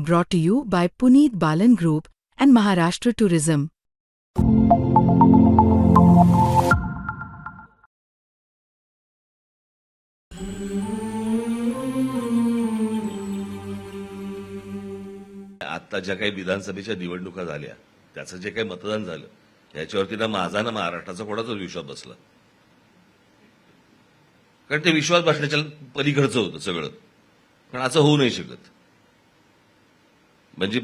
brought to you by Puneet Balan Group and Maharashtra Tourism. आता ज्या काही विधानसभेच्या निवडणुका झाल्या त्याचं जे काही मतदान झालं याच्यावरती ना माझा ना महाराष्ट्राचा कोणाचाच विश्वास बसला. कारण ते विश्वास बसण्याच्या पलीकडचं होतं सगळं. पण असं होऊ नाही शकत. म्हणजे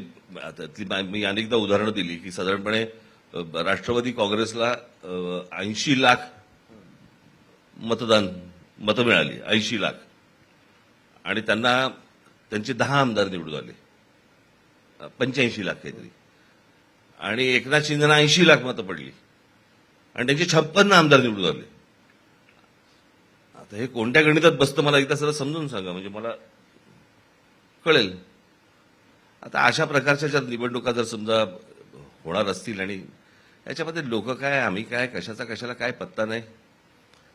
मी अनेकदा उदाहरणं दिली की साधारणपणे राष्ट्रवादी काँग्रेसला 80 लाख मतं मिळाली, 80 लाख, आणि त्यांना त्यांचे 10 आमदार निवडून आले, 85 लाख काहीतरी, आणि एकनाथ शिंदेना 80 लाख मतं पडली आणि त्यांचे 56 आमदार निवडून आले. आता हे कोणत्या गणितात बसतं मला एकदा सर समजून सांगा, म्हणजे मला कळेल. आता अशा प्रकारच्या ज्या निवडणुका जर समजा होणार असतील आणि याच्यामध्ये लोक काय, आम्ही काय, कशाचा कशाला काय पत्ता नाही.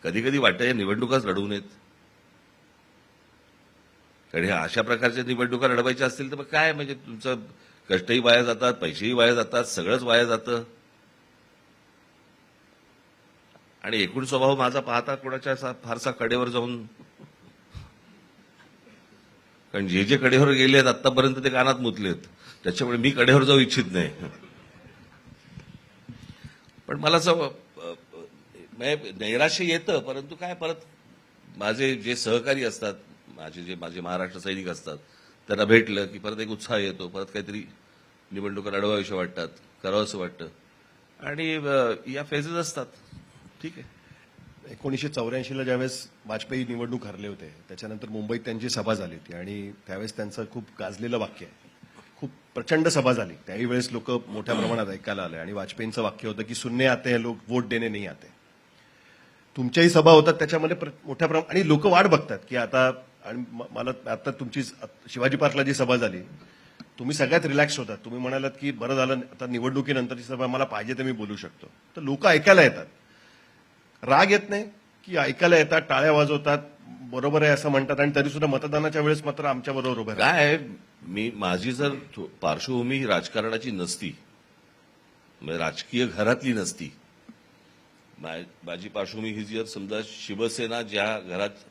कधी कधी वाटतं या निवडणुकाच लढवू नयेत. कारण ह्या अशा प्रकारच्या निवडणुका लढवायच्या असतील तर मग काय, म्हणजे तुमचं कष्टही वाया जातात, पैसेही वाया जातात, सगळंच वाया जातं. आणि एकूण स्वभाव माझा पाहता कोणाच्या फारसा कडेवर जाऊन, कारण जे जे कडेवर गेलेत आतापर्यंत ते कानात मुतलेत, त्याच्यामुळे मी कडेवर जाऊ इच्छित नाही. पण मला असं नैराश्य येतं, परंतु काय, परत माझे जे सहकारी असतात, माझे महाराष्ट्र सैनिक असतात, त्यांना भेटलं की परत एक उत्साह येतो, परत काहीतरी निवडणुका लढवाविषयी वाटतात, करावंसं वाटतं, आणि या फेजेस असतात. ठीक आहे. 1984ला ज्यावेळेस वाजपेयी निवडणूक हरले होते, त्याच्यानंतर मुंबईत त्यांची सभा झाली होती आणि त्यावेळेस त्यांचं खूप गाजलेलं वाक्य आहे, खूप प्रचंड सभा झाली. त्याही वेळेस लोक मोठ्या प्रमाणात ऐकायला आले आणि वाजपेयींचं वाक्य होतं की सुनने आते हैं लोक, वोट देणे नाही आते. तुमच्याही सभा होतात त्याच्यामध्ये मोठ्या प्रमाणात, आणि लोक वाट बघतात की आता, आणि मला आता तुमची शिवाजी पार्कला जी सभा झाली, तुम्ही सगळ्यात रिलॅक्स होतात. तुम्ही म्हणालात की बरं झालं आता निवडणुकीनंतरची सभा, मला पाहिजे तर मी बोलू शकतो. तर लोक ऐकायला येतात, राग येत नाही की ऐकायला येतात, टाळ्या वाजवतात, बरोबर आहे असं म्हणतात, आणि तरी सुद्धा मतदानाच्या वेळेस मात्र आमच्या बरोबर उभे राहतात. काय, माझी जर पार्श्वभूमी राजकारणाची नसती, म्हणजे राजकीय घरातली नसती, माझी पार्श्वभूमी ही जर समजा शिवसेना ज्या घरात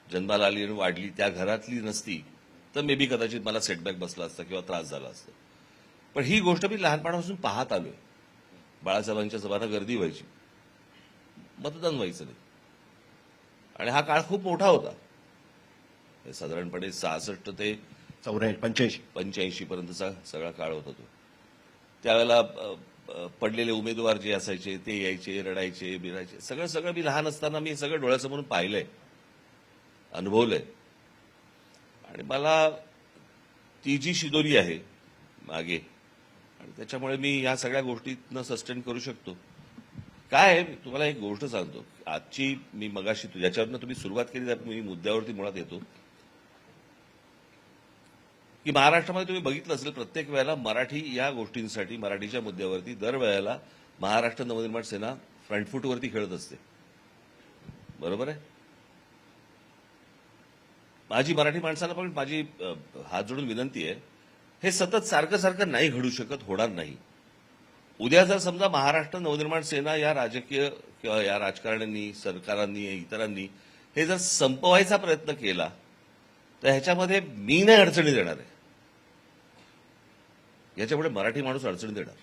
जन्माला आली आणि वाढली त्या घरातली नसती, तर मे बी कदाचित मला सेटबॅक बसला असता किंवा त्रास झाला असता. पण ही गोष्ट मी लहानपणापासून पाहत आलोय. बाळासाहेबांच्या सभांना गर्दी व्हायची, मतदान व्हायचं नाही, आणि हा काळ खूप मोठा होता. साधारणपणे 66 ते 85 पर्यंतचा सगळा काळ होता तो. त्यावेळेला पडलेले उमेदवार जे असायचे ते यायचे, रडायचे, बिरायचे, सगळं मी लहान असताना मी सगळं डोळ्यासमोरून पाहिलंय, अनुभवलंय. आणि मला ती जी शिदोरी आहे मागे, आणि त्याच्यामुळे मी या सगळ्या गोष्टीतनं सस्टेन करू शकतो. काय आहे, तुम्हाला एक गोष्ट सांगतो. आजची मी मगाशी ज्याच्यावरनं तुम्ही सुरुवात केली, मी मुद्द्यावरती मुळात येतो की महाराष्ट्रामध्ये तुम्ही बघितलं असेल, प्रत्येक वेळेला मराठी या गोष्टींसाठी, मराठीच्या मुद्द्यावरती दरवेळेला महाराष्ट्र नवनिर्माण सेना फ्रंटफूटवरती खेळत असते. बरोबर आहे. माझी मराठी माणसाला पण माझी हात जोडून विनंती आहे, हे सतत सारखं नाही घडू शकत, होणार नाही. उद्या जर समजा महाराष्ट्र नवनिर्माण सेना या राजकीय किंवा या राजकारण्यांनी, सरकारांनी, इतरांनी हे जर संपवायचा प्रयत्न केला, तर ह्याच्यामध्ये मी नाही अडचणी देणार आहे, याच्यापुढे मराठी माणूस अडचणी देणार.